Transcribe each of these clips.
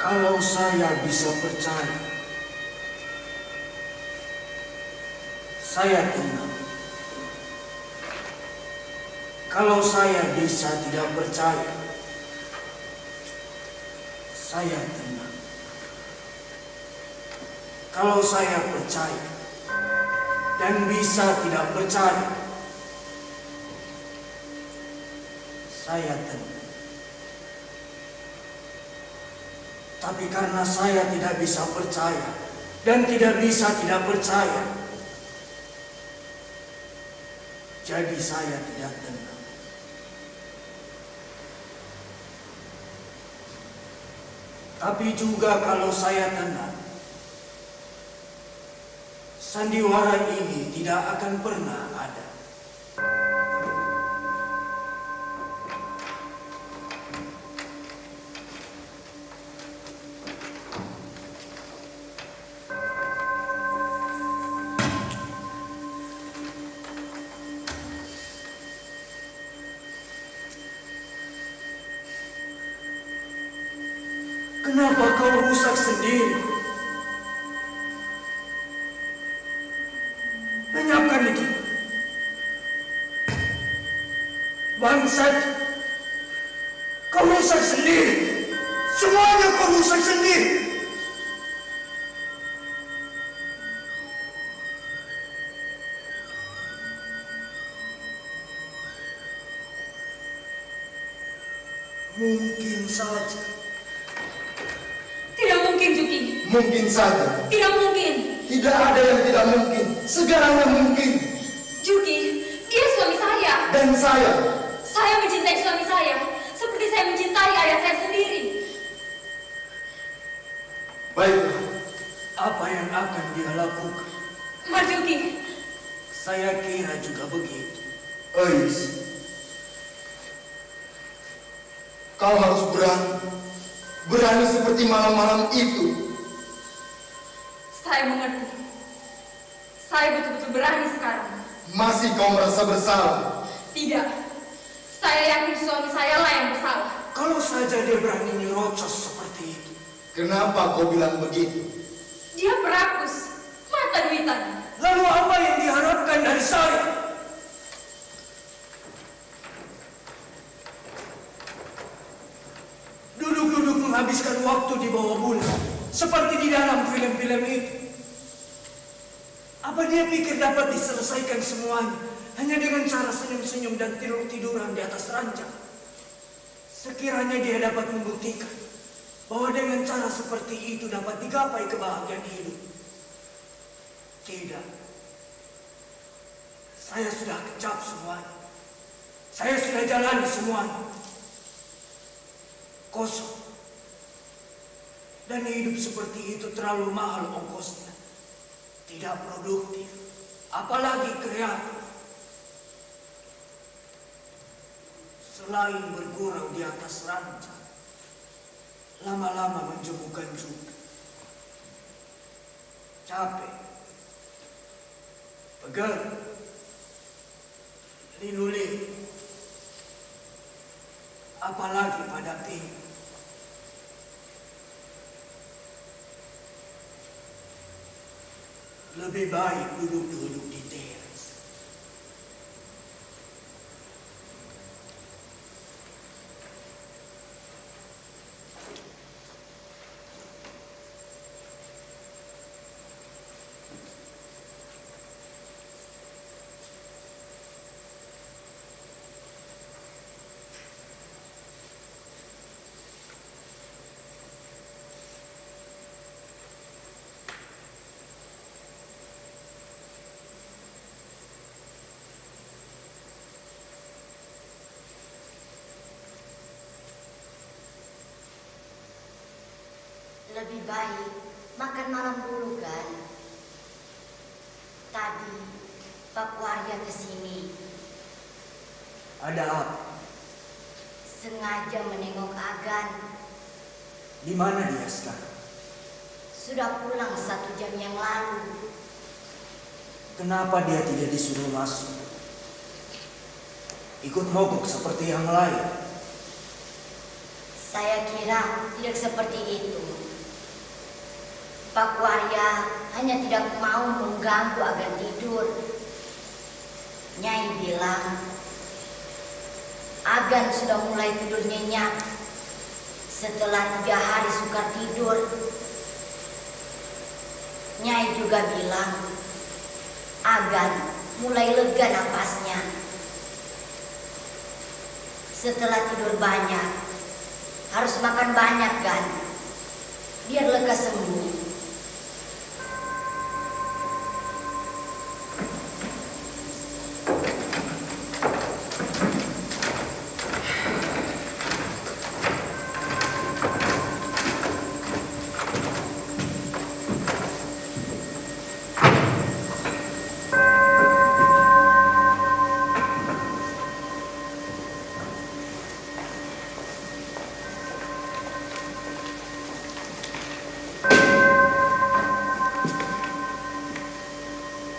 Kalau saya bisa percaya, saya tenang. Kalau saya bisa tidak percaya, saya tenang. Kalau saya percaya dan bisa tidak percaya, saya tenang. Tapi karena saya tidak bisa percaya dan tidak bisa tidak percaya, jadi saya tidak tenang. Tapi juga kalau saya tenang, sandiwara ini tidak akan pernah ada. Kenapa kau rusak sendiri? Lenyapkan itu. Bangsat, kau rusak sendiri. Semuanya kau rusak sendiri. Mungkin saja. Tidak mungkin, Juki. Mungkin saja. Tidak mungkin. Tidak ada yang tidak mungkin. Segalanya mungkin. Juki, dia suami saya. Dan saya. Saya mencintai suami saya seperti saya mencintai ayah saya sendiri. Baiklah. Apa yang akan dia lakukan? Marjuki, Saya kira juga begitu. Eis, kau harus berani. Berani seperti malam-malam itu. saya mengerti. Saya betul-betul berani sekarang. Masih kau merasa bersalah? Tidak. Saya yakin suami saya lah yang bersalah. Kalau saja dia berani nyerocos seperti itu. Kenapa kau bilang begitu? Dia perakus, mata duitan. Lalu apa yang diharapkan dari saya? Duduk-duduk menghabiskan waktu di bawah bulan, seperti di dalam film-film itu. Apa dia pikir dapat diselesaikan semuanya hanya dengan cara senyum-senyum dan tidur-tiduran di atas ranjang? Sekiranya dia dapat membuktikan bahwa dengan cara seperti itu dapat digapai kebahagiaan hidup. Tidak. Saya sudah kecap semuanya. Saya sudah jalani semuanya. Kosong. Dan hidup seperti itu terlalu mahal ongkosnya. Tidak produktif, apalagi kreatif. Selain bergurau di atas ranjang, lama-lama menjemukan juga. Capek, pegal, lilu-lilu, apalagi pada pinggir. Lebih baik duduk-duduk di teras. Lebih baik makan malam dulu kan. Tadi Pak Warya kesini. Ada apa? Sengaja menengok Agan. Di mana dia sekarang? Sudah pulang 1 jam yang lalu. Kenapa dia tidak disuruh masuk? Ikut mogok seperti yang lain. Saya kira tidak seperti itu. Pak Warya hanya tidak mau mengganggu Agan tidur. Nyai bilang Agan sudah mulai tidur nyenyak setelah 3 hari sukar tidur. Nyai juga bilang Agan mulai lega napasnya. Setelah tidur banyak, harus makan banyak kan, biar lega sembuh.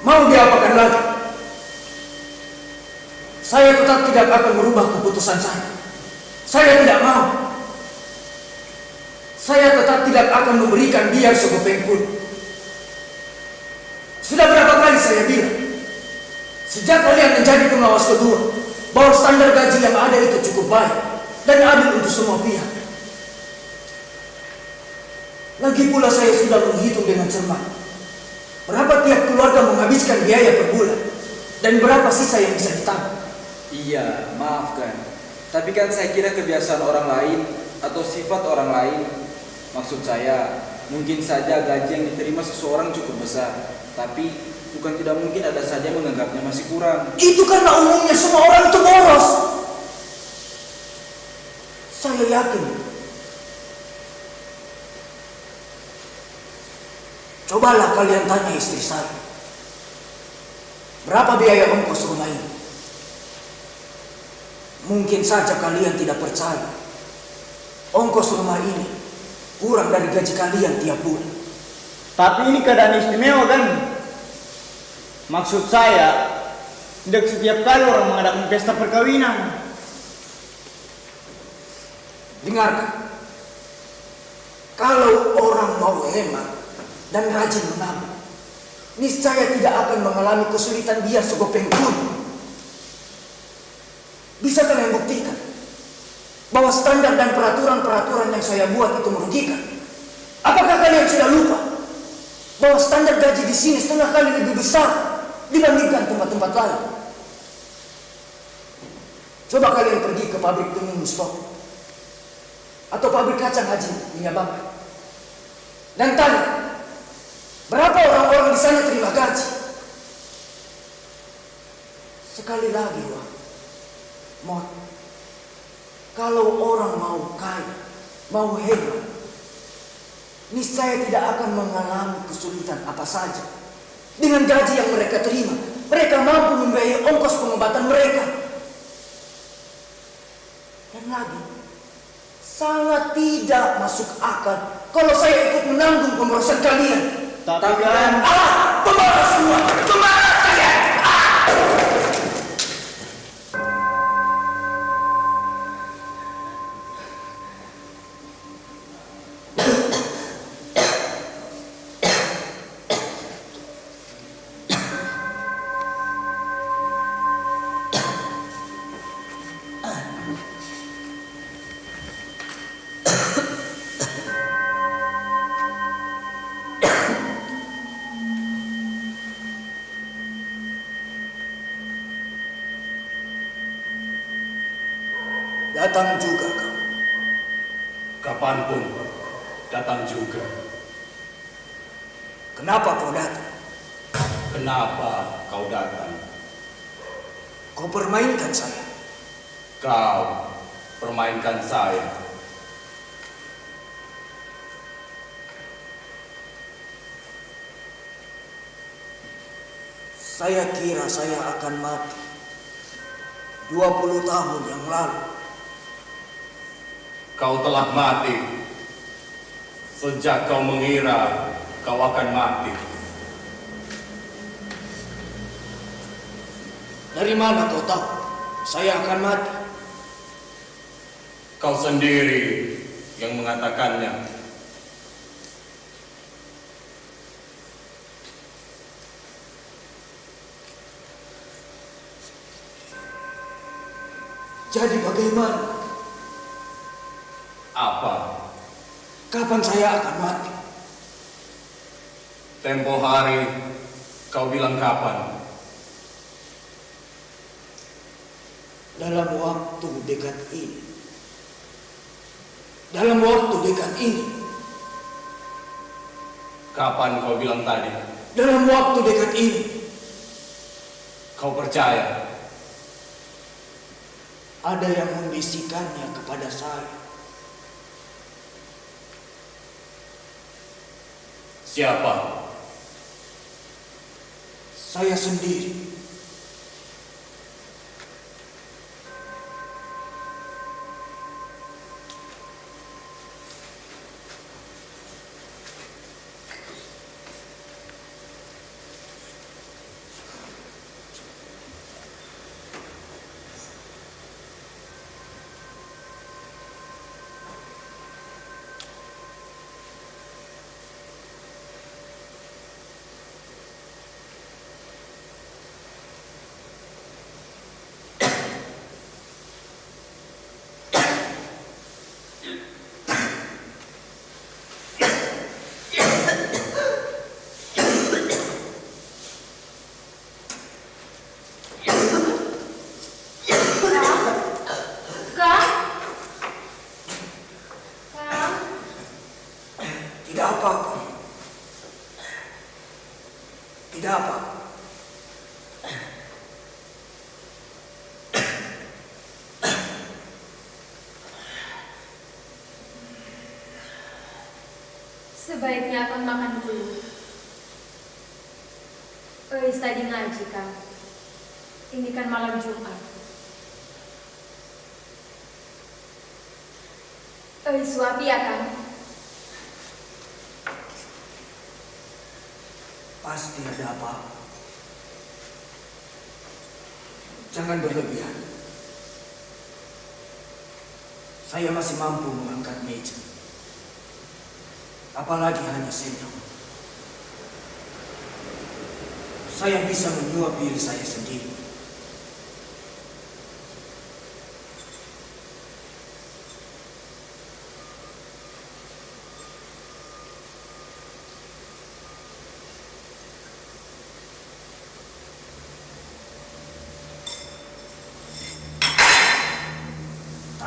Mau diapakan lagi? Saya tetap tidak akan merubah keputusan saya. Saya tidak mau. Saya tetap tidak akan memberikan dia segopeng pun. Sudah berapa kali saya bilang, sejak kalian menjadi pengawas kedua, bahwa standar gaji yang ada itu cukup baik dan adil untuk semua pihak. Lagi pula saya sudah menghitung dengan cermat berapa tiap keluarga menghabiskan biaya per bulan dan berapa sisa yang bisa ditambah. Iya, maafkan. Tapi kan saya kira kebiasaan orang lain atau sifat orang lain. Maksud saya, mungkin saja gaji yang diterima seseorang cukup besar, tapi bukan tidak mungkin ada saja menganggapnya masih kurang. Itu karena umumnya semua orang itu boros. Saya yakin. Cobalah kalian tanya istri saya, berapa biaya ongkos rumah ini? Mungkin saja kalian tidak percaya. Ongkos rumah ini kurang dari gaji kalian tiap bulan. Tapi ini keadaan istimewa kan? Maksud saya, tidak setiap kali orang mengadakan pesta perkawinan. Dengarkan, kalau orang mau hemat dan rajin menabung, niscaya tidak akan mengalami kesulitan biar segopeng pun. Bisa kalian buktikan bahwa standar dan peraturan-peraturan yang saya buat itu merugikan? Apakah kalian sudah lupa bahwa standar gaji di sini setengah kali lebih besar dibandingkan tempat-tempat lain? Coba kalian pergi ke pabrik Tuming Mustopo atau pabrik kacang Haji Minyak Bakar dan tanya, berapa orang-orang di sana terima gaji? Sekali lagi, Wah, Mot, kalau orang mau kaya, mau hebat, niscaya tidak akan mengalami kesulitan apa saja. Dengan gaji yang mereka terima, mereka mampu membiayai ongkos pengobatan mereka. Dan lagi, sangat tidak masuk akal kalau saya ikut menanggung pemborosan kalian. Tapi kan, Pemboros semua! Pemboros kalian! Datang juga kau. Kapanpun datang juga. Kenapa kau datang? Kenapa kau datang? Kau permainkan saya. Kau permainkan saya. Saya kira saya akan mati 20 tahun yang lalu. Kau telah mati sejak kau mengira kau akan mati. Dari mana kau tahu saya akan mati? Kau sendiri yang mengatakannya. Jadi bagaimana? Apa? Kapan saya akan mati? Tempo hari kau bilang kapan? Dalam waktu dekat ini. Dalam waktu dekat ini. Kapan kau bilang tadi? Dalam waktu dekat ini. Kau percaya? Ada yang membisikkannya kepada saya. Siapa? Saya sendiri. Tidak apa-apa. Tidak apa. Sebaiknya akan makan dulu. Tadi ngaji kan. Ini kan malam Jumat. Suapi ya kan? Pasti ada apa. Jangan berlebihan. Saya masih mampu mengangkat meja. Apalagi hanya sendok. Saya bisa menyuap diri saya sendiri.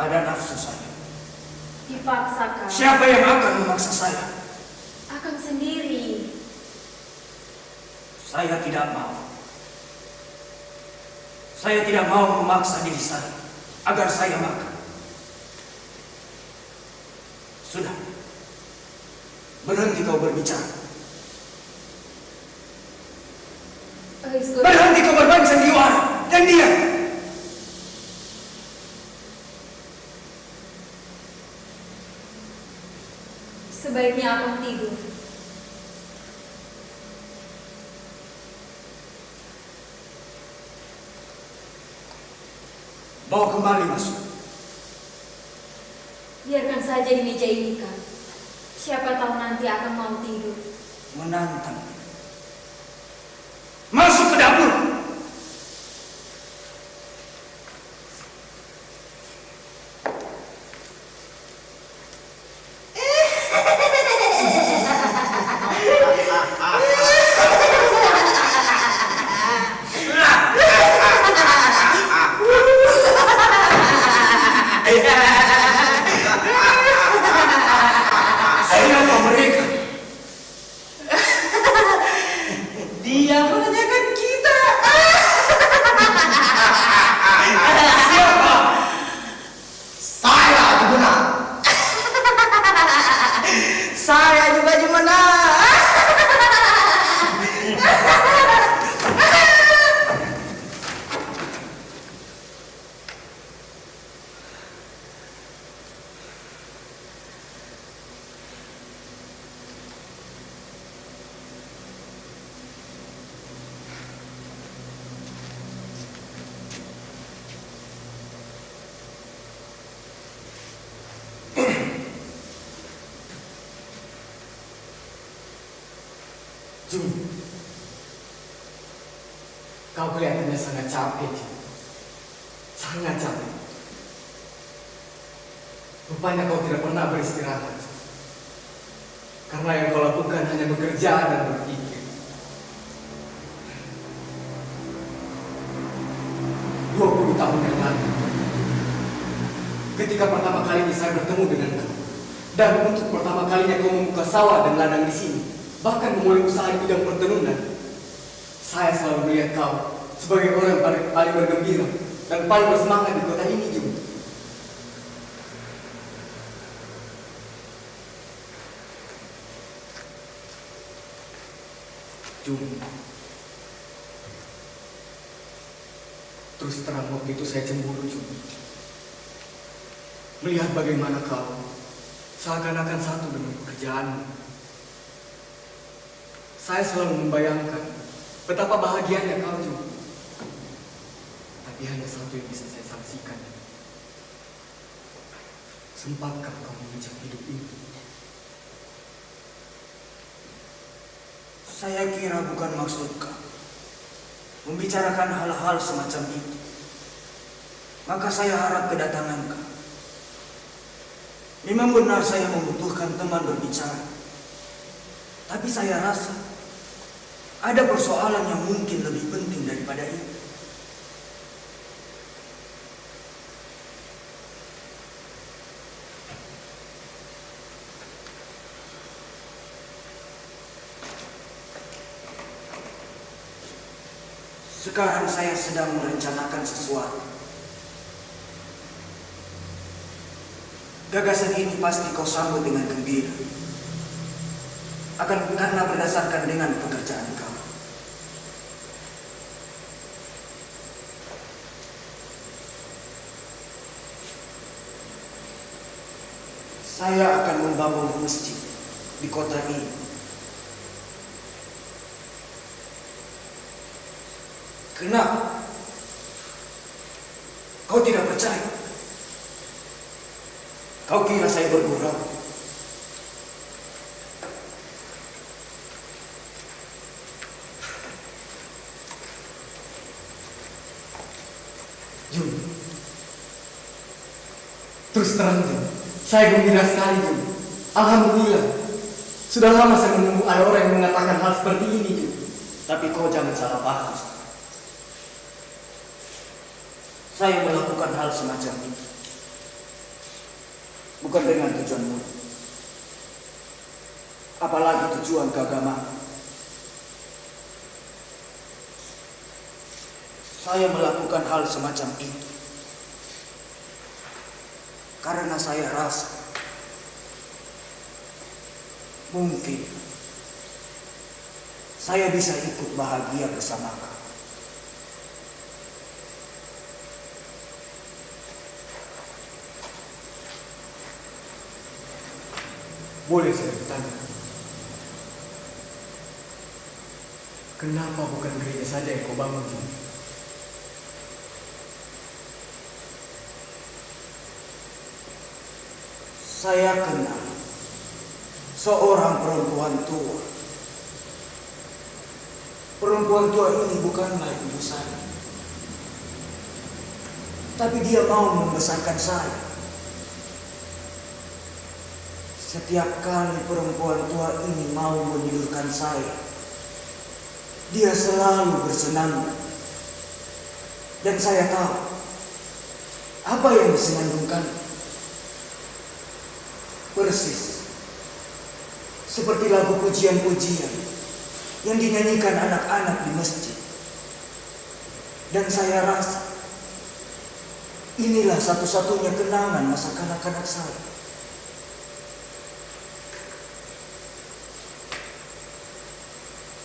Tak ada nafsu saya. Dipaksakan. Siapa yang akan memaksa saya? Akan sendiri. Saya tidak mau. Saya tidak mau memaksa diri saya agar saya makan. Sudah. Berhenti kau berbicara. Berhenti kau berbanding sandiwara dan diam. Sebaiknya akan tidur. Bawa kembali masuk. Biarkan saja di meja ini kan. Siapa tahu nanti akan mau tidur. Menantang. Masuk ke dapur. Siapa mereka? Jun, kau kelihatannya sangat capek, Jun. Sangat capek. Rupanya kau tidak pernah beristirahat. Karena yang kau lakukan hanya bekerja dan berpikir. 20 tahun yang lalu, ketika pertama kalinya saya bertemu dengan kau, dan untuk pertama kalinya kau membuka sawah dan ladang di sini, bahkan memulai usaha di bidang pertenunan, saya selalu melihat kau sebagai orang yang paling bergembira dan paling bersemangat di kota ini, Jun. Jun, terus terang waktu itu saya cemburu, Jun. Melihat bagaimana kau seakan-akan satu dengan pekerjaanmu. Saya selalu membayangkan betapa bahagianya kau, Jun. Tapi hanya satu yang bisa saya saksikan. Sempatkah kau menginjak hidup ini? Saya kira bukan maksud kau membicarakan hal-hal semacam itu. Maka saya harap kedatangan kau. Memang benar saya membutuhkan teman berbicara. Tapi saya rasa ada persoalan yang mungkin lebih penting daripada itu. Sekarang saya sedang merencanakan sesuatu. Gagasan ini pasti kau sambut dengan gembira. Karena berdasarkan dengan pekerjaan kau. Saya akan membangun masjid di kota ini. Kenapa? Kau tidak percaya? Kau kira saya bergurau? Jun, terus terang, Jun, saya gembira sekali, Jun. Alhamdulillah. Sudah lama saya menunggu ada orang yang mengatakan hal seperti ini, Jun. Tapi kau jangan salah paham. Saya melakukan hal semacam itu bukan dengan tujuan mulia, apalagi tujuan keagamaan. Saya melakukan hal semacam itu karena saya rasa mungkin saya bisa ikut bahagia bersama kau. Boleh saya bertanya, kenapa bukan gereja saja yang kau bangun, Jun? Saya kenal seorang perempuan tua. Perempuan tua ini bukanlah ibu saya, tapi dia mau membesarkan saya. Setiap kali perempuan tua ini mau menidurkan saya, dia selalu bersenandung. Dan saya tahu apa yang disenandungkan. Persis seperti lagu pujian-pujian yang dinyanyikan anak-anak di masjid. Dan saya rasa inilah satu-satunya kenangan masa kanak-kanak saya.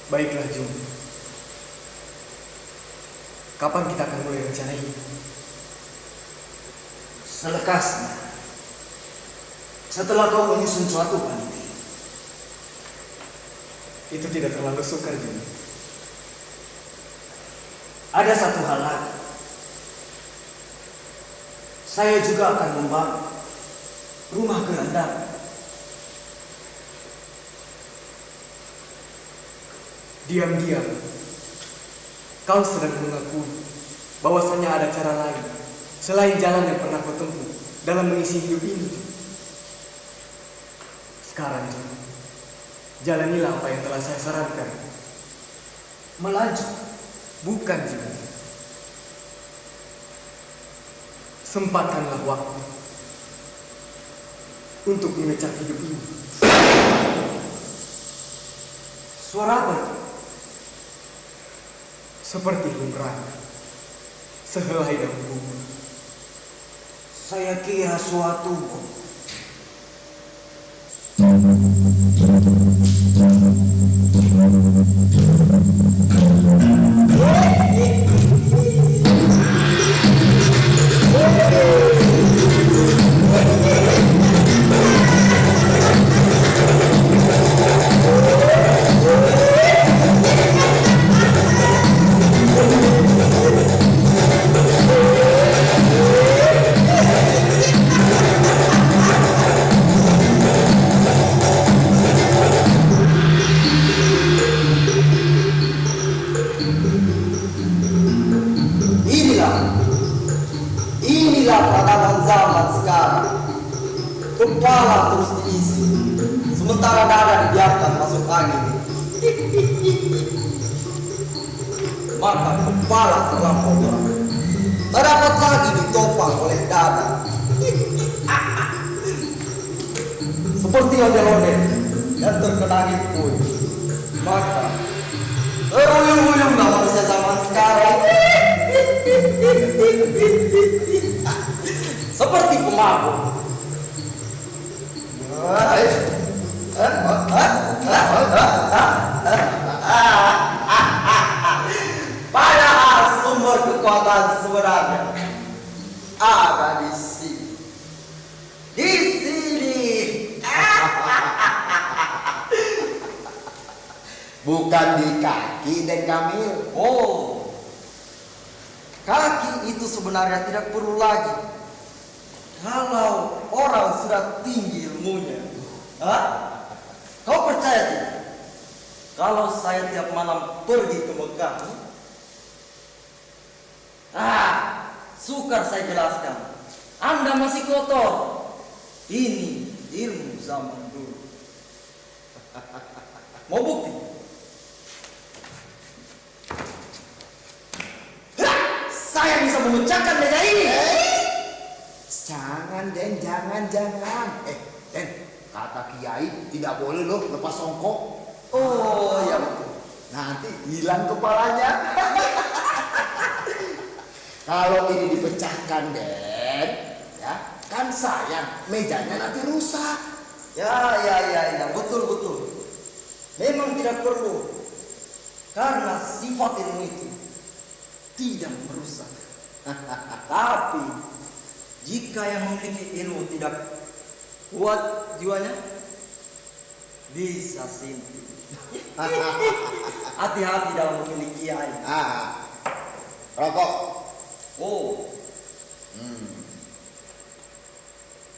Baiklah, Jun. Kapan kita akan mulai rencana ini? Selekasnya, setelah kau menyusun suatu panitia. Itu tidak terlalu sukar, Jun. Ada satu hal lagi. Saya juga akan membangun rumah gelandang. Diam-diam, kau sedang mengakui bahwasanya ada cara lain selain jalan yang pernah kau tempuh dalam mengisi hidup ini. Sekarang, jalanilah apa yang telah saya sarankan. Melaju, bukan juga. Sempatkanlah waktu untuk mengejar hidup ini. Suara apa itu? Seperti lumrah, sehelai daun bunga. Saya kira suatu bom. Inilah peradaban zaman sekarang. Kepala terus diisi, sementara dada dibiarkan masuk angin. Maka kepala terlampau berat, tak dapat lagi ditopang oleh dada. Seperti ondel-ondel yang terkenangin pun. Maka teruyung-uyunglah manusia zaman sekarang. Seperti pemabuk. Padahal sumber kekuatan sebenarnya ada di sini. Di sini. Bukan di kaki dan Kamil. Oh. Kaki itu sebenarnya tidak perlu lagi. Kalau orang sudah tinggi ilmunya. Kau percaya tidak? Kalau saya tiap malam pergi ke Mekah. Sukar saya jelaskan. Anda masih kotor. Ini ilmu zaman dulu. Mau bukti? Saya bisa memecahkan meja ini. Jangan, Den, jangan. Den, kata Kiai tidak boleh loh lepas songkok. Oh, ya betul. Nanti hilang kepalanya. Kalau ini dipecahkan, Den, ya kan sayang, mejanya nanti rusak. Ya, betul. Memang tidak perlu. Karena sifat ilmu itu tidak merusak. Tapi jika yang memiliki ilmu tidak kuat jiwanya, bisa simpul. Hati-hati dalam memiliki air. Rokok. Oh.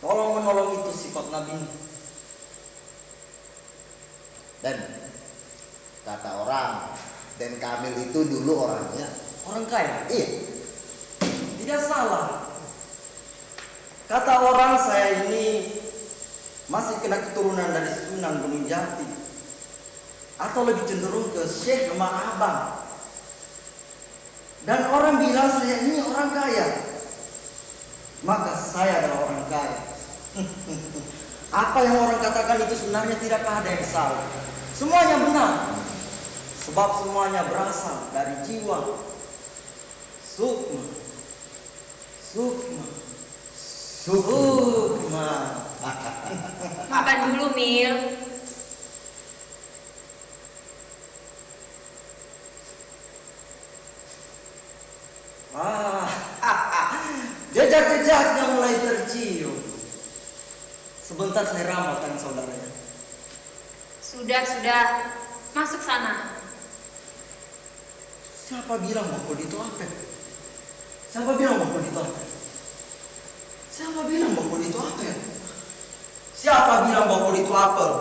Tolong menolong itu sifat Nabi. Dan kata orang, Den Kamil itu dulu orangnya orang kaya. Iya. Tidak salah. Kata orang saya ini masih kena keturunan dari Sunan Gunung Jati, atau lebih cenderung ke Syekh Lemah Abang. Dan orang bilang saya ini orang kaya. Maka saya adalah orang kaya. Apa yang orang katakan itu sebenarnya tidak ada yang salah. Semuanya benar. Sebab semuanya berasal dari jiwa. Sukma. Makan dulu, Mil. Jejak-jejaknya mulai tercium. Sebentar saya ramal tangan saudaranya. Sudah. Masuk sana. Siapa bilang bahwa itu apel? Siapa bilang bahwa itu apel? Siapa bilang bahwa itu apel? Siapa bilang bahwa itu apel?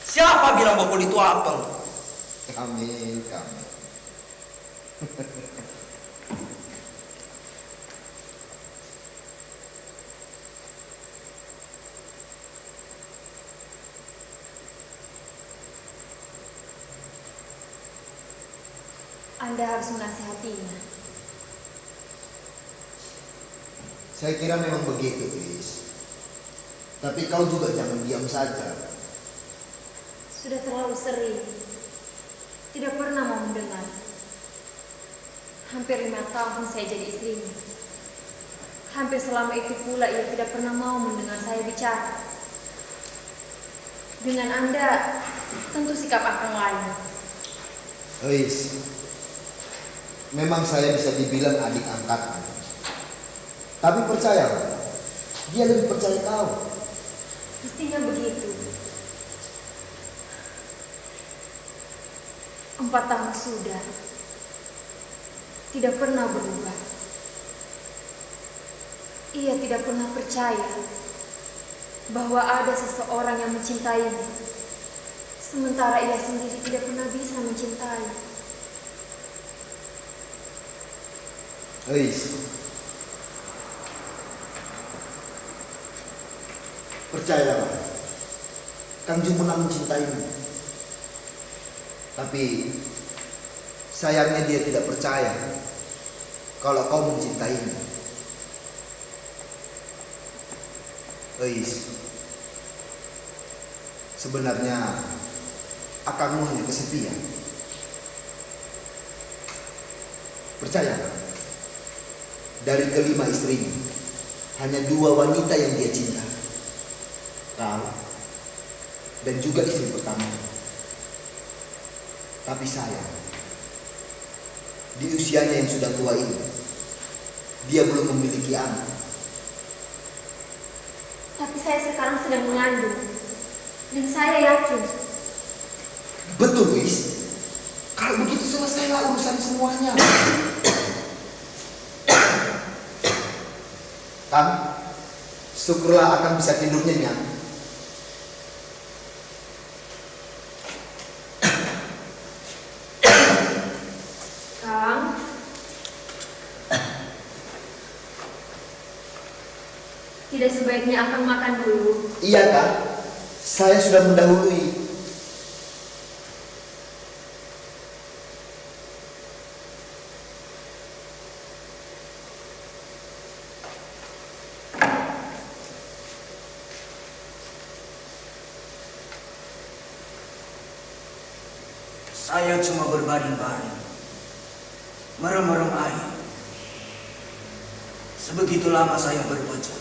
Siapa bilang bahwa itu apel? Kamil, Kamil. Anda harus menasihatinya. Saya kira memang begitu, Is. Tapi kau juga jangan diam saja. Sudah terlalu sering. Tidak pernah mau mendengar. Hampir 5 tahun saya jadi istrinya. Hampir selama itu pula ia tidak pernah mau mendengar saya bicara. Dengan Anda, tentu sikap akan lain. Is, memang saya bisa dibilang adik angkatmu. Tapi percayalah, dia lebih percaya kau. Mestinya begitu. 4 tahun sudah. Tidak pernah berubah. Ia tidak pernah percaya bahwa ada seseorang yang mencintainya. Sementara ia sendiri tidak pernah bisa mencintai. Is, percayalah, Kang Jumuna mencintaimu. Tapi sayangnya dia tidak percaya kalau kau mencintainya. Is, sebenarnya akangmu hanya kesepian. Percayalah, dari kelima istrinya hanya 2 wanita yang dia cinta, kau dan juga istri pertama. Tapi sayang, di usianya yang sudah tua ini, dia belum memiliki anak. Tapi saya sekarang sedang mengandung. Dan saya yakin. Betul, Wis. Kalau begitu selesailah urusan semuanya. Kan, syukurlah akan bisa tidur nyenyak. Kang, tidak sebaiknya akan makan dulu. Iya kan? Saya sudah mendahului. Saya cuma berbaring-baring, merem-merem air. Sebegitu lama saya berpecah.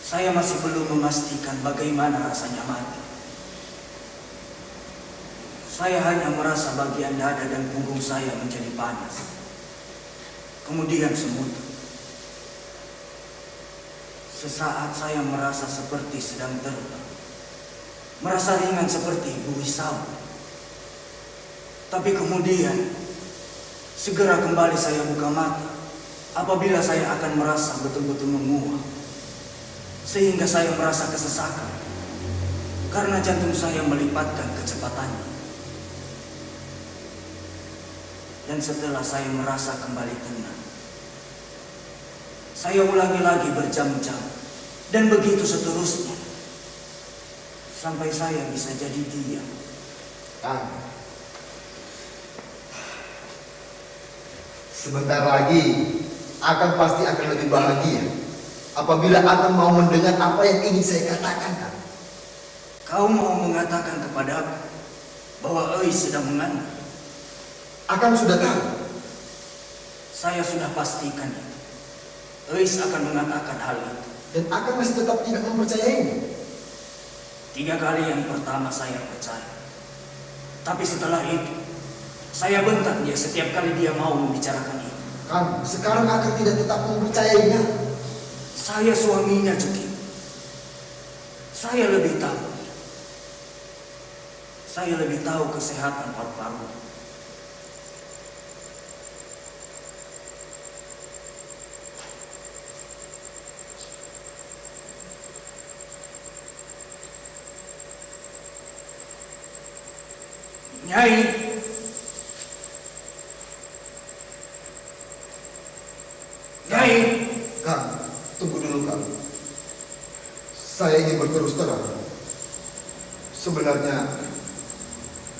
Saya masih belum memastikan bagaimana rasanya mati. Saya hanya merasa bagian dada dan punggung saya menjadi panas. Kemudian semut. Sesaat saya merasa seperti sedang terbang. Merasa ringan seperti buih sawu. Tapi kemudian segera kembali saya buka mata apabila saya akan merasa betul-betul menguap. Sehingga saya merasa kesesakan karena jantung saya melipatkan kecepatannya. Dan setelah saya merasa kembali tenang, saya ulangi lagi berjam-jam dan begitu seterusnya sampai saya bisa jadi diam. Sebentar lagi Akang pasti akan lebih bahagia apabila Akang mau mendengar apa yang ingin saya katakan, Kang. Kau mau mengatakan kepada aku bahwa Eis sedang mengandung? Akang sudah tahu. Saya sudah pastikan itu. Eis akan mengatakan hal itu. Dan Akang masih tetap tidak mempercayainya. 3 kali yang pertama saya percaya. Tapi setelah itu, saya bentak dia setiap kali dia mau membicarakan itu. Kang, sekarang Akang tidak tetap mempercayainya. Saya suaminya, Juki. Saya lebih tahu. Saya lebih tahu kesehatan paru-paru. Nyai, Nyai, Kang, tunggu dulu Kang. Saya ingin berterus terang.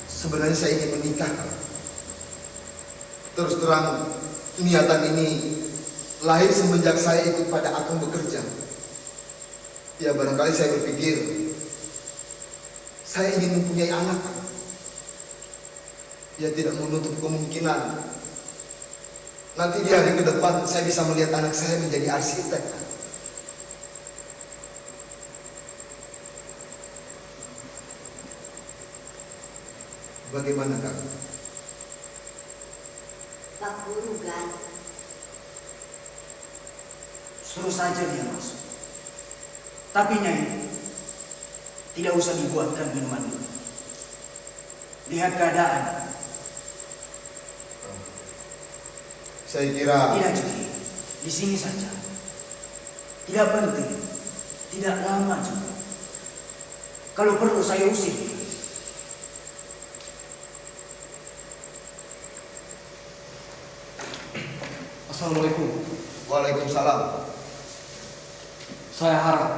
Sebenarnya saya ingin menikah. Kang. Terus terang, niatan ini lahir semenjak saya ikut pada Akang bekerja. Ya barangkali saya berpikir, saya ingin mempunyai anak. Kang. Ya tidak menutup kemungkinan nanti di hari ke depan saya bisa melihat anak saya menjadi arsitek. Bagaimana Kang? Pak Guru kan? suruh saja dia masuk. Tapi Nyai, tidak usah dibuatkan minuman dulu. Lihat keadaan. Saya kira Tidak Juki, di sini saja. Tidak penting, tidak lama juga. Kalau perlu saya usir. Assalamualaikum. Waalaikumsalam. Saya harap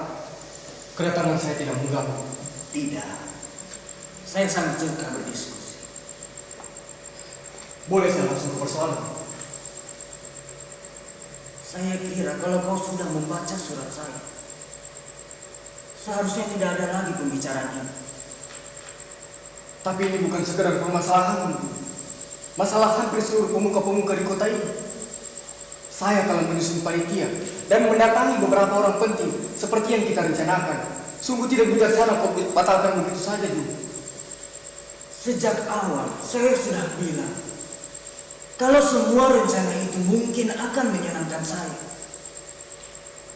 kedatangan saya tidak mengganggu. Tidak, saya sangat suka berdiskusi. Boleh saya langsung ke persoalan? Saya kira kalau kau sudah membaca surat saya, seharusnya tidak ada lagi pembicaraan ini. Tapi ini bukan sekedar permasalahan. Masalah hampir seluruh pemuka-pemuka di kota ini. Saya telah menyusun panitia dan mendatangi beberapa orang penting seperti yang kita rencanakan. Sungguh tidak bijaksana kau batalkan begitu saja, Ju. Sejak awal saya sudah bilang, kalau semua rencana itu mungkin akan menyenangkan saya.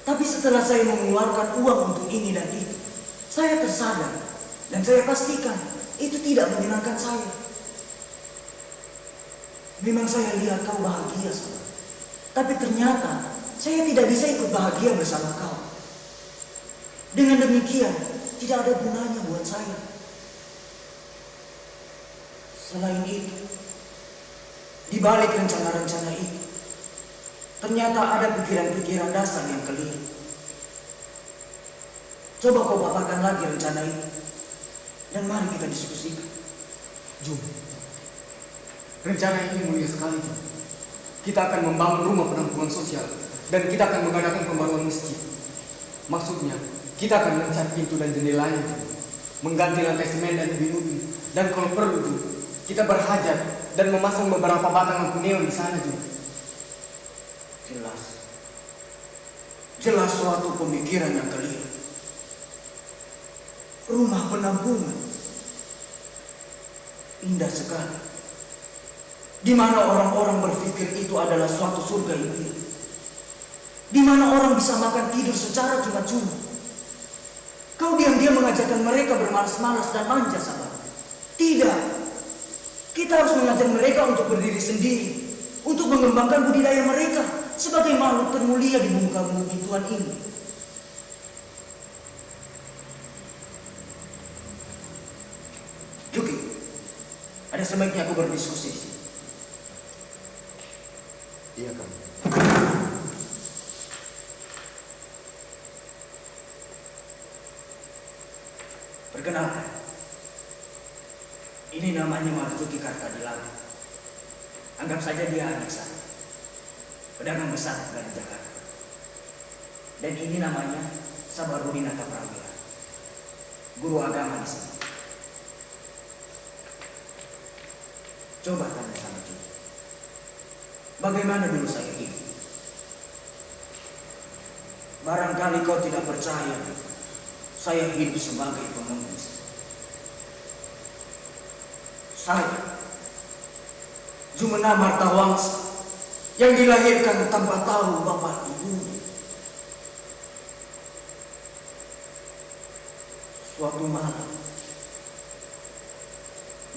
Tapi setelah saya mengeluarkan uang untuk ini dan itu, saya tersadar dan saya pastikan itu tidak menyenangkan saya. Memang saya lihat kau bahagia, saudara. Tapi ternyata saya tidak bisa ikut bahagia bersama kau. Dengan demikian, tidak ada gunanya buat saya. Selain itu, di balik rencana-rencana itu, ternyata ada pikiran-pikiran dasar yang keliru. Coba kau paparkan lagi rencana itu, dan mari kita diskusikan. Ju, rencana ini mulia sekali, Ju. Kita akan membangun rumah penampungan sosial dan kita akan mengadakan pembaruan masjid. Maksudnya, kita akan mencat pintu dan jendelanya, Ju. Mengganti lantai semen dan ubin-ubin. Dan kalau perlu, Ju, kita berhajat dan memasang beberapa batang lampu neon di sana, Ju. Jelas suatu pemikiran yang keliru. Rumah penampungan indah sekali, di mana orang-orang berpikir itu adalah suatu surga impian, di mana orang bisa makan tidur secara cuma-cuma. Kau diam-diam mengajarkan mereka bermalas-malas dan manja, sahabat. Tidak, kita harus mengajar mereka untuk berdiri sendiri, untuk mengembangkan budidaya mereka sebagai makhluk termulia di muka bumi Tuhan ini. Juki, ada sebaiknya aku berdiskusi di sini. iya Kang. Perkenalkan, ini namanya Marzuki Kartadilaga. Anggap saja dia adik saya, pedagang besar dari Jakarta. Dan ini namanya Sabarudin Atta Prawira, guru agama di sini. Coba tanya sama Juki, bagaimana dulu saya hidup? Barangkali kau tidak percaya, saya hidup sebagai pengemis. Saya, Jumena Martawangsa, yang dilahirkan tanpa tahu bapak ibunya. Suatu malam,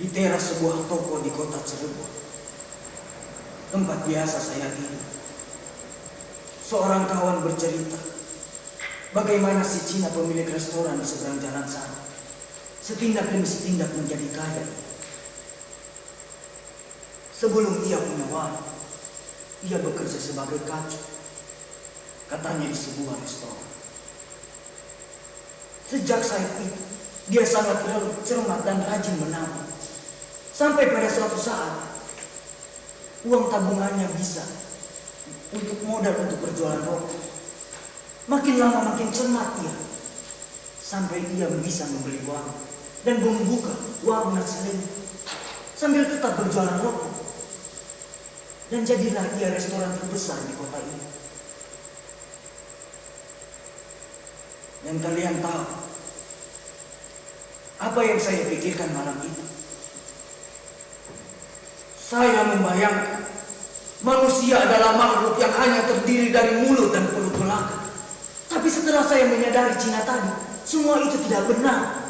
di teras sebuah toko di kota Cirebon, tempat biasa saya tidur, seorang kawan bercerita bagaimana si Cina pemilik restoran di seberang jalan sana setindak demi setindak menjadi kaya. Sebelum ia punya warung, ia bekerja sebagai kacuk. Katanya di sebuah restoran. Sejak saat itu, dia sangat cermat dan rajin menabung. Sampai pada suatu saat, uang tabungannya bisa untuk modal untuk berjualan rokok. Makin lama makin cermat ia. Sampai ia bisa membeli warung dan membuka warung nasi lembut sambil tetap berjualan rokok. Dan jadilah ia restoran terbesar di kota ini. Dan kalian tahu apa yang saya pikirkan malam itu? Saya membayangkan manusia adalah makhluk yang hanya terdiri dari mulut dan perut belaka. Tapi setelah saya menyadari Cina tadi, semua itu tidak benar.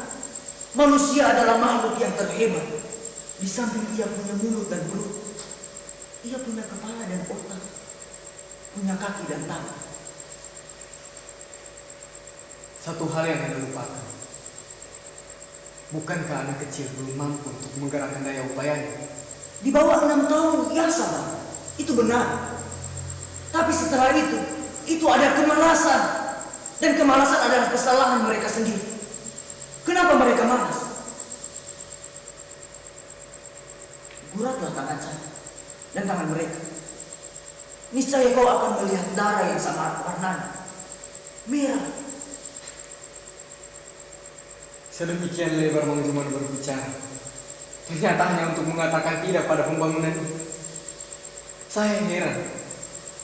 Manusia adalah makhluk yang terhebat. Di samping ia punya mulut dan perut, ia punya kepala dan otak, punya kaki dan tangan. Satu hal yang Anda lupakan. Bukankah anak kecil belum mampu untuk menggerakkan daya upayanya? Di bawah 6 tahun, ya sabar. Itu benar. Tapi setelah itu ada kemalasan. Dan kemalasan adalah kesalahan mereka sendiri. Kenapa mereka malas? Guratlah tangan saya dan tangan mereka. Niscaya kau akan melihat darah yang sama warnanya. Merah. Sedemikian lebar Mang Juman berbicara. Ternyata hanya untuk mengatakan tidak pada pembangunan ini. Saya heran,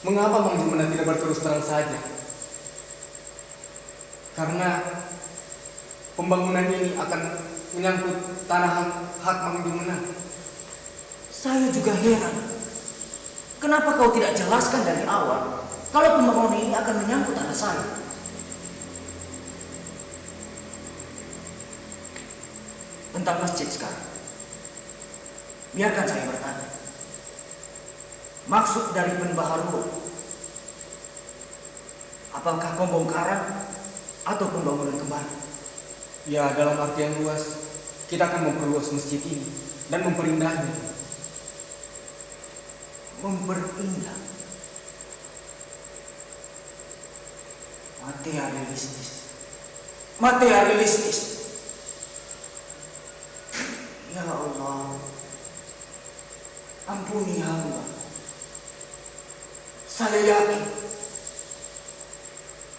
mengapa Mang Juman tidak berterus terang saja? Karena pembangunan ini akan menyangkut tanah hak Mang Juman. Saya juga heran. Kenapa kau tidak jelaskan dari awal kalau pembangunan ini akan menyangkut tanah saya? Tentang masjid sekarang, biarkan saya bertanya. Maksud dari pembaharuan, apakah pembongkaran atau pembangunan kembali? Ya, dalam artian luas, kita akan memperluas masjid ini dan memperindahnya. Memperindah. Materialistis. Ya Allah, ampuni hamba. Saya yakin.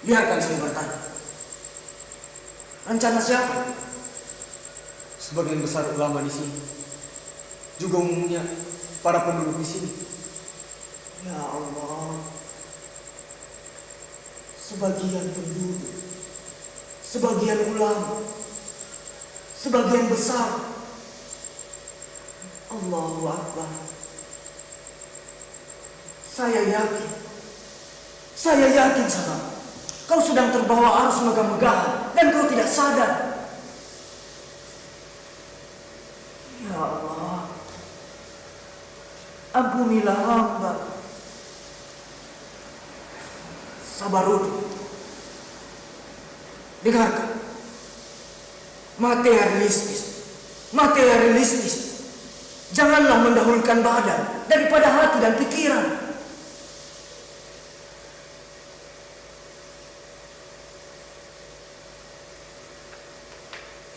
Biarkan saya bertanya. Rencana siapa? Sebagian besar ulama di sini, juga umumnya para penduduk di sini. Ya Allah, sebagian penduduk, sebagian ulama, sebagian besar. Allahu Akbar. Saya yakin sama kau sedang terbawa arus megah-megahan dan kau tidak sadar. Ya Allah, ampunilah hamba. Sabarud, dengarkan. Materialistis. Janganlah mendahulukan badan daripada hati dan pikiran.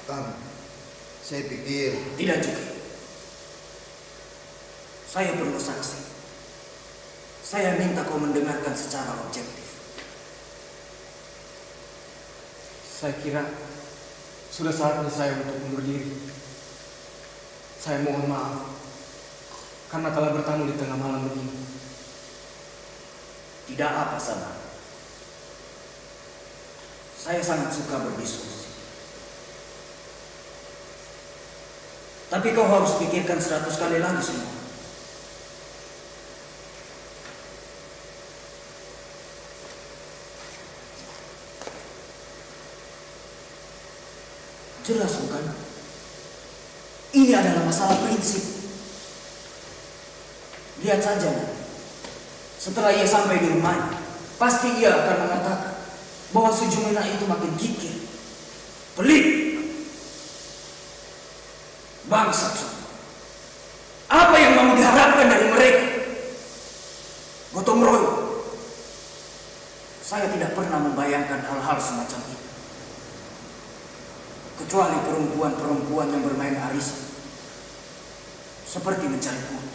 Tan, saya pikir Tidak juga. Saya perlu saksi. Saya minta kau mendengarkan secara objektif. Saya kira sudah saatnya saya untuk mundur diri. Saya mohon maaf karena telah bertamu di tengah malam begini. Tidak apa sabar. Saya sangat suka berdiskusi. Tapi kau harus pikirkan 100 kali lagi semua. Jelas bukan? Ini adalah masalah prinsip. Lihat saja nanti. Setelah ia sampai di rumahnya, pasti ia akan mengatakan bahwa Sujumena itu makin kikir, pelit, bangsat. Apa yang mau diharapkan hal-hal semacam itu. Kecuali perempuan-perempuan yang bermain arisan. Seperti mencari kutu.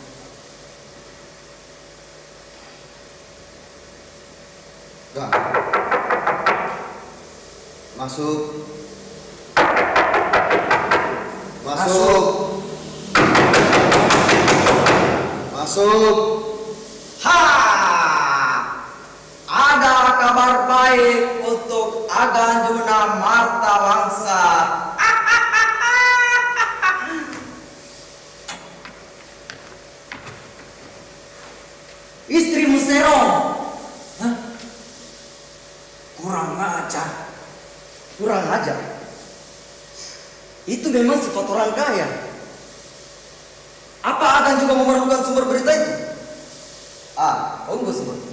Gang. Masuk. Masuk. Masuk. Ha! Ada kabar baik untuk Aganjuna Marta Wangsa. Istrimu Serong. Hah? Kurang ajar. Kurang ajar. Itu memang sifat orang kaya. Apa akan juga memerlukan sumber berita itu? Tunggu sebentar.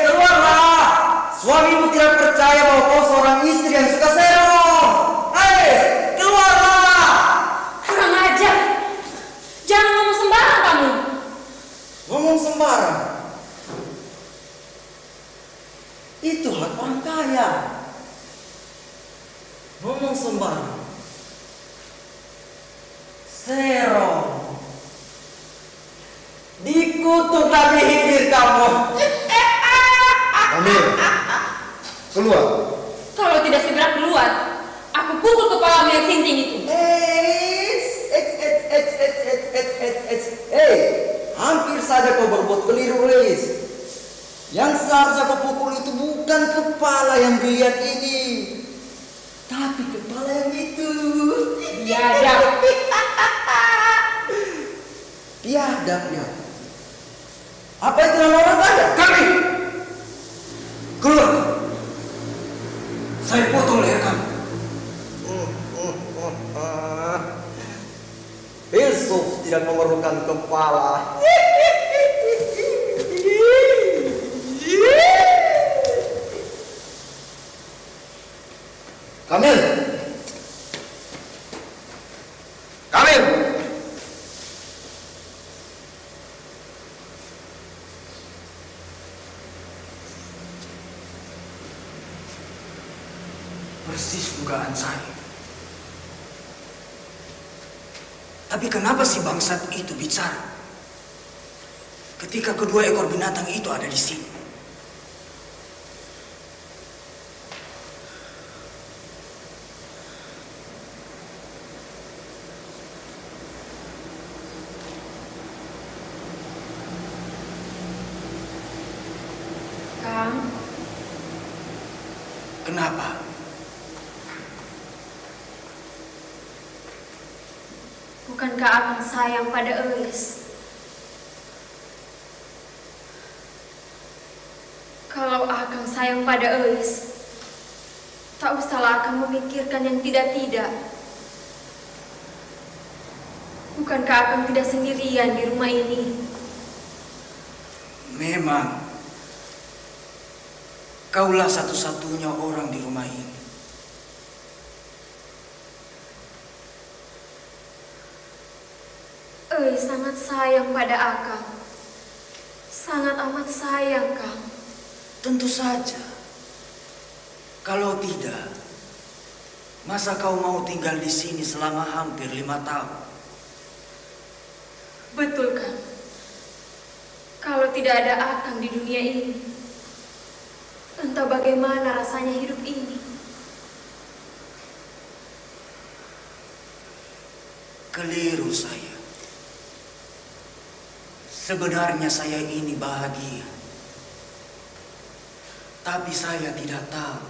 Keluarlah! Suamimu tidak percaya bahwa kau seorang istri yang suka serong. Keluarlah! Kurang ajar. Jangan ngomong sembarang kamu. Ngomong sembarang. Itu hak orang kaya. Ngomong sembarang. Serong. Dikutuk tapi hidir kamu. Amir. Keluar. Kalau tidak segera keluar, aku pukul kepalamu yang sinting itu. Hampir saja kau berbuat keliru, Reis. Yang seharusnya kau pukul itu bukan kepala yang brilian ini, tapi kepala yang itu. Biadab. Biadab ya. Apa itu nama orang kaya? Kami! Keluar! Saya potong leher kamu. Filsuf tidak memerlukan kepala. Kamil. Kamil. Persis dugaan saya. Tapi kenapa si bangsat itu bicara ketika kedua ekor binatang itu ada di sini? Kang, Kenapa? bukankah Akang sayang pada Elis? Kalau Akang sayang pada Elis, tak usahlah Akang memikirkan yang tidak-tidak. Bukankah Akang tidak sendirian di rumah ini? Memang kaulah satu-satunya orang di rumah ini. Elis sangat sayang pada Akang. Sangat amat sayang, Kang. Tentu saja. Kalau tidak, masa kau mau tinggal di sini selama hampir 5 tahun? Betul, Kang. Kalau tidak ada Akang di dunia ini, entah bagaimana rasanya hidup ini. Keliru saya. Sebenarnya saya ini bahagia. Tapi saya tidak tahu.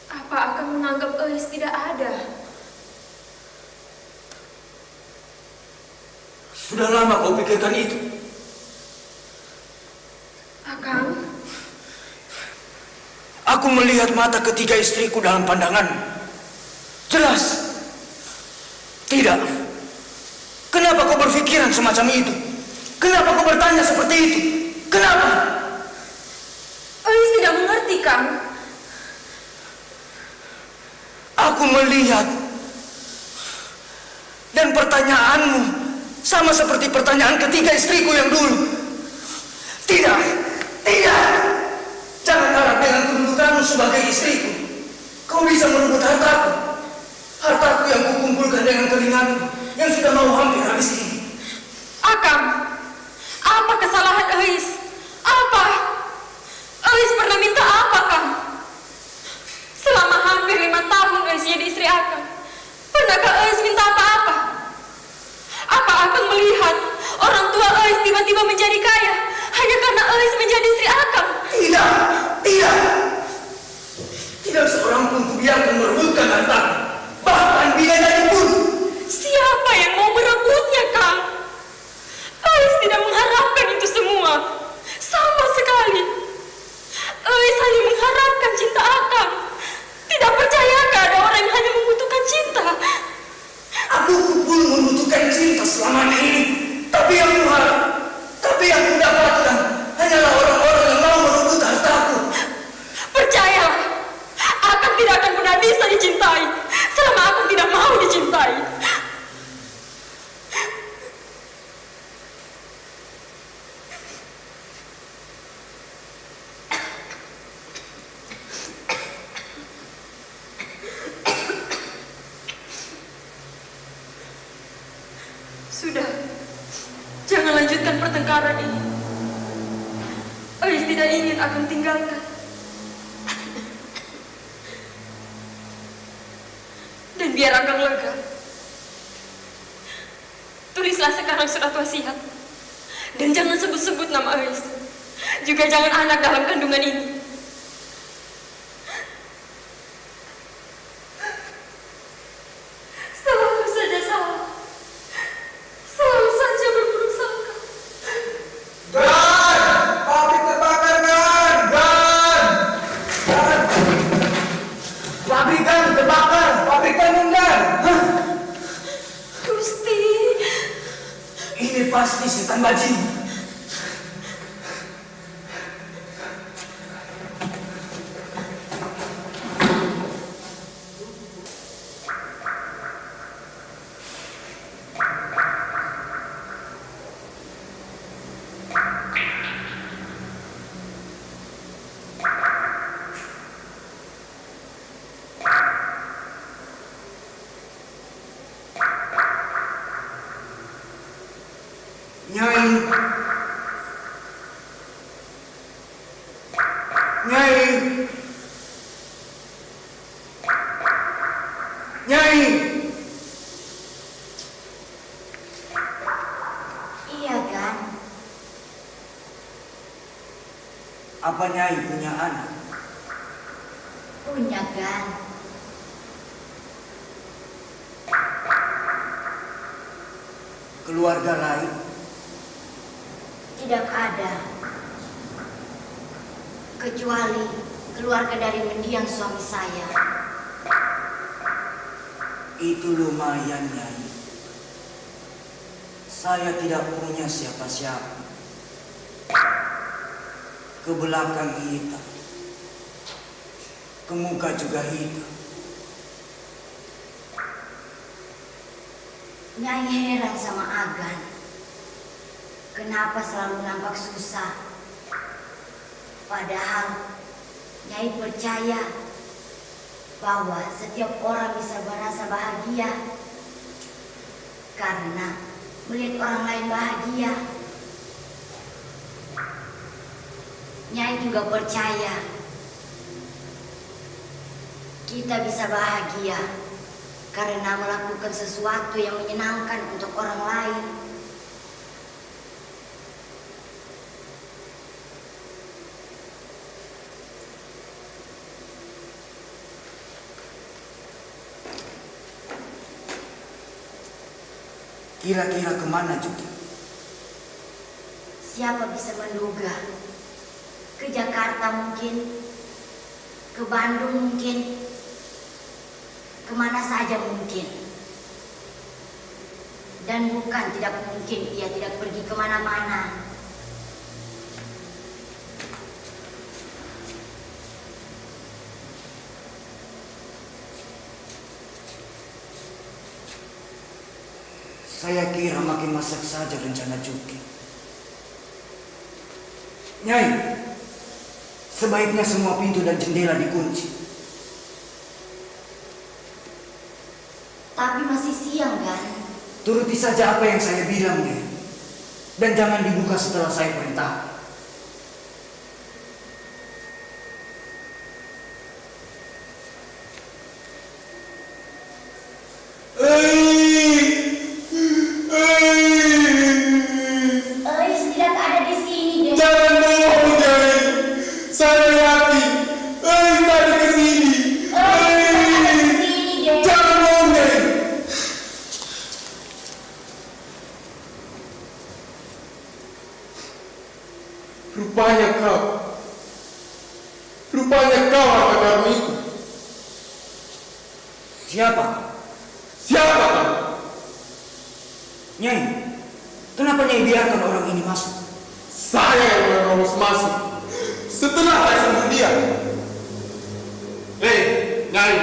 Apa Akang menganggap Elis tidak ada? Sudah lama kau pikirkan itu? Akang, Aku melihat mata ketiga istriku dalam pandangan. Jelas. Tidak. Kenapa kau berpikiran semacam itu? Kenapa kau bertanya seperti itu? Kenapa? Elis tidak mengerti, Kang. Aku melihat dan pertanyaanmu Sama seperti pertanyaan ketiga istriku yang dulu. Tidak, tidak. Jangan harap dengan kedudukanmu sebagai istriku kau bisa merebut hartaku. Hartaku yang kukumpulkan dengan keringatku yang sudah mau hampir habis ini. Akang, apa kesalahan Eis? Apa? Eis pernah minta apa, Kang? Selama hampir 5 tahun Eis jadi istri Akang, pernahkah Eis minta apa-apa? Apa Akang melihat orang tua Eis tiba-tiba menjadi kaya hanya karena Eis menjadi istri Akang? Tidak, tidak. Tidak seorang pun kubiarkan merebutkan hartaku. Bahkan bidadari pun. Siapa yang mau merebutnya, Kang? Eis tidak mengharapkan itu semua. Sama sekali. Eis hanya mengharapkan cinta Akang. Tidak percayakah ada orang yang hanya membutuhkan cinta? Aku pun membutuhkan cinta selama ini. Tapi yang kuharap, tapi yang kudapatkan hanyalah orang-orang yang mau merebut hartaku. Percayalah, Akang tidak akan pernah bisa dicintai selama Akang tidak mau dicintai. Sudah, jangan lanjutkan pertengkaran ini. Eis tidak ingin Akang tinggalkan. Dan biar Akang lega, tulislah sekarang surat wasiat. Dan jangan sebut-sebut nama Eis. Juga jangan anak dalam kandungan ini. Selalu saja salah. Selalu saja berburuk sangka. Pabrik terbakar, Gan! Pabrik kan terbakar. Pabrik tenun, Gan! Gusti, Ini pasti setan bajing. Nyai, Nyai, Nyai. Iya, Gan. Apa Nyai punya anak? Punya, Gan. Keluarga lain? Tidak ada. Kecuali keluarga dari mendiang suami saya. Itu lumayan, Nyai. Saya tidak punya siapa-siapa. Ke belakang hitam. Ke muka juga hitam. Nyai heran sama Agan. Kenapa selalu nampak susah? Padahal Nyai percaya bahwa setiap orang bisa merasa bahagia karena melihat orang lain bahagia. Nyai juga percaya kita bisa bahagia karena melakukan sesuatu yang menyenangkan untuk orang lain. Kira-kira kemana juga? Siapa bisa menduga? Ke Jakarta mungkin, ke Bandung mungkin, kemana saja mungkin. Dan bukan tidak mungkin ia tidak pergi kemana-mana. Saya kira makin masak saja rencana Juki. Nyai, sebaiknya semua pintu dan jendela dikunci. Tapi masih siang kan? Turuti saja apa yang saya bilang, Nyai. Dan jangan dibuka setelah saya perintah. Eis tidak ada di sini, Den. Jangan bohong, Nyai. Saya yakin Eis tadi ke sini. Eis tidak ada di sini, Den. Jangan bohong, Nyai. Rupanya kau harta karun itu. Siapa? Siapa kau? Nyai, kenapa Nyai biarkan orang ini masuk? Saya yang menerobos masuk. Setelah saya sembuh dia. Hei, Nyai.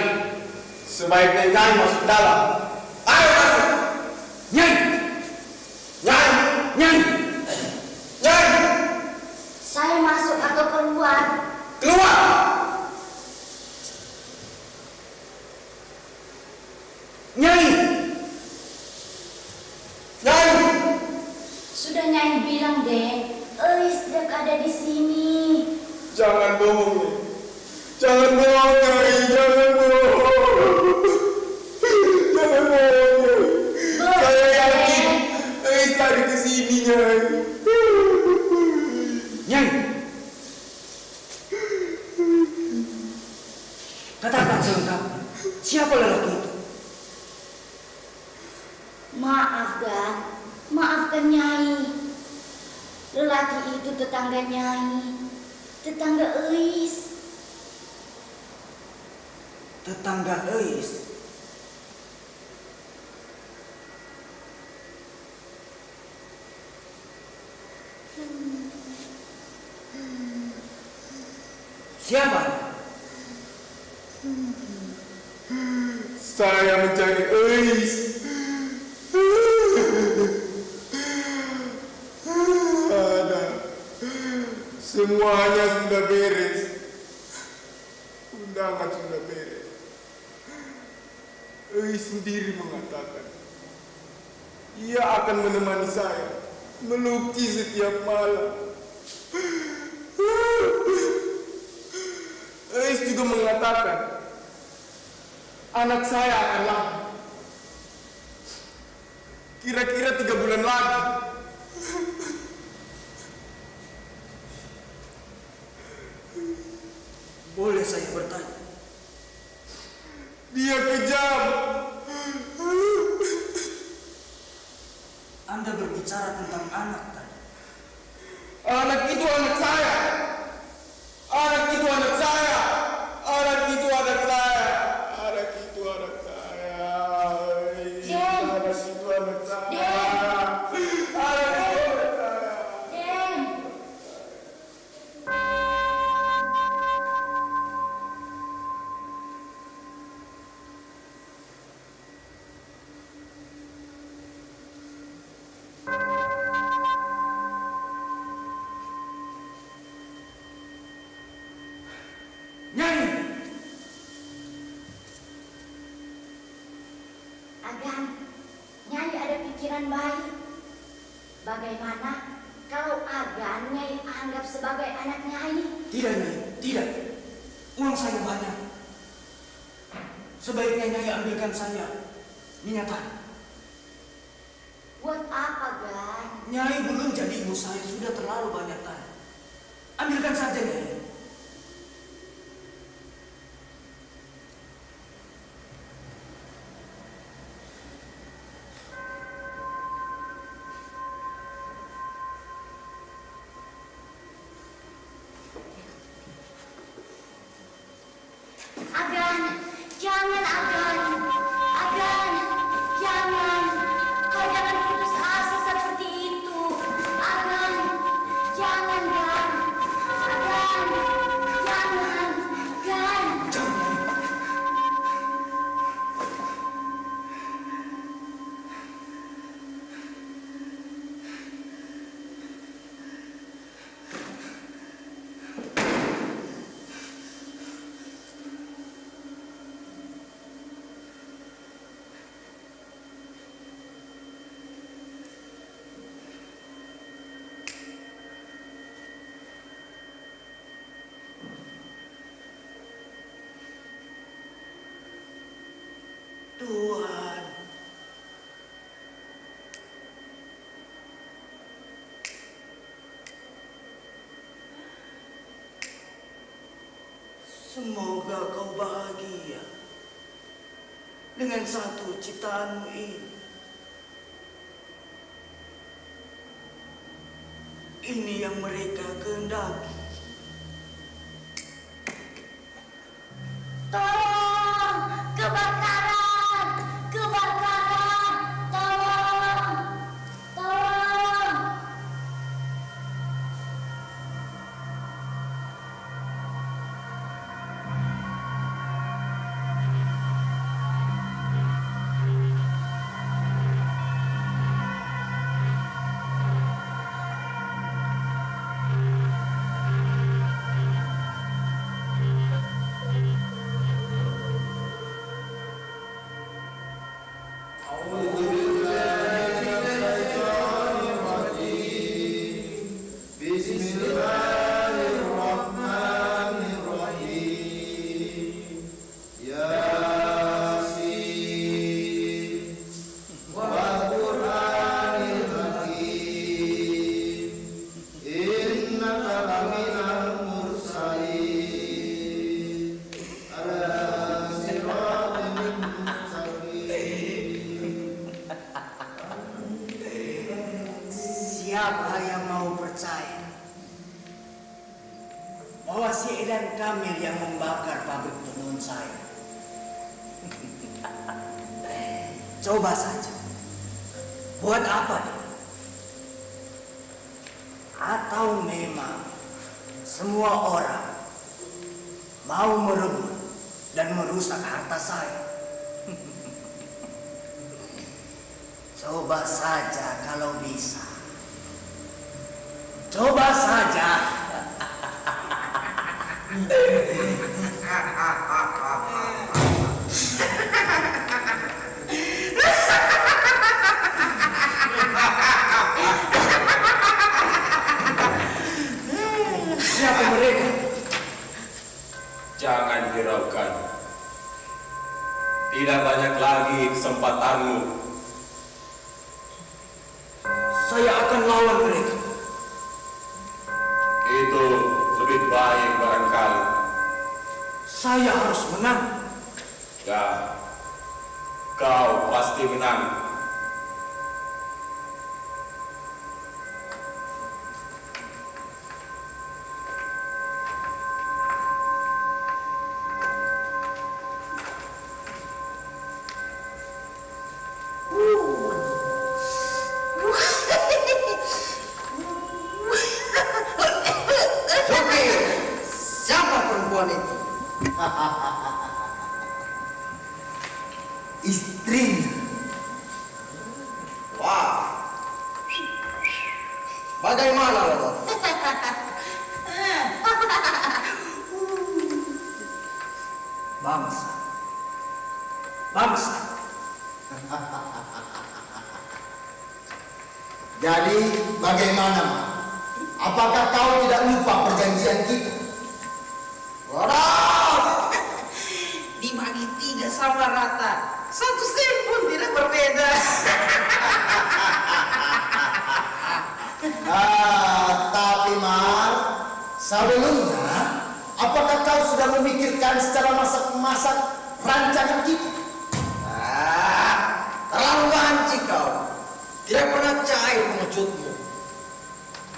Sebaiknya Nyai masuk dalam. Ayo masuk. Nyai! Nyai. Nyai! Nyai. Saya masuk atau keluar? Keluar. Nyai! Nyai. Sudah Nyai bilang, Den. Eis tidak ada di sini. Jangan bohong. Jangan bohong, Nyai. Jangan bohong. Jangan bohong. Saya yakin Eis tadi ke sini, Nyai. Nyai! Katakan selengkapnya, siapa lelaki itu? Maaf, Dan. Maafkan Nyai. Lelaki itu tetangga Nyai. Tetangga Eis. Tetangga Eis. Siapa? Saya mencari Eis. Ada. Semuanya sudah beres. Undangan sudah beres. Eis sendiri mengatakan ia akan menemani saya melukis setiap malam. Eis juga mengatakan anak saya akan lahir. Kira-kira 3 bulan lagi. Boleh saya bertanya? Dia kejam. Anda berbicara tentang anak tadi. Anak itu anak saya. Anak itu anak saya. Anak itu anak saya. Anak itu anak saya. Den. Anak itu anak saya. Den. Anak itu anak saya. Den. Nyai! Agan, Nyai ada pikiran baik. Bagaimana kalau Agan Nyai anggap sebagai anak Nyai? Tidak, Nyai. Tidak. Uang saya banyak. Sebaiknya Nyai ambilkan saya minyak tanah. Buat apa, Gan? Nyai belum jadi ibu saya, sudah terlalu banyak tanah. Ambilkan saja, Nyai. Agan, jangan Agan. Agan, jangan. Kau jangan putus asa seperti itu. Agan, jangan Gan. Agan. Semoga kau bahagia dengan satu ciptaanmu ini. Ini yang mereka kehendaki. Tolong! Kebakaran! Kebakaran! Tolong! Tolong! Siapa yang mau percaya bahwa si Edan Kamil yang membakar pabrik tenun saya? Coba saja. Buat apa dia? Atau memang semua orang mau merebut dan merusak harta saya? Coba saja kalau bisa. Coba saja. Siapa mereka? Jangan hiraukan. Tidak banyak lagi kesempatanmu. Saya akan lawan mereka. Itu lebih baik barangkali. Saya harus menang. Ya, kau pasti menang. Oke, siapa perempuan itu? Istrinya. Wah, bagaimana lo? Bangsa. Bangsa. Jadi bagaimana, Ma? Apakah kau tidak lupa perjanjian kita? Waduh, dibagi 3 sama rata, 1 sen pun tidak berbeda. Tapi Mar, sebelumnya, apakah kau sudah memikirkan secara masak-masak rancangan kita? Terlalu banci kau. Tidak pernah cair mengejutmu.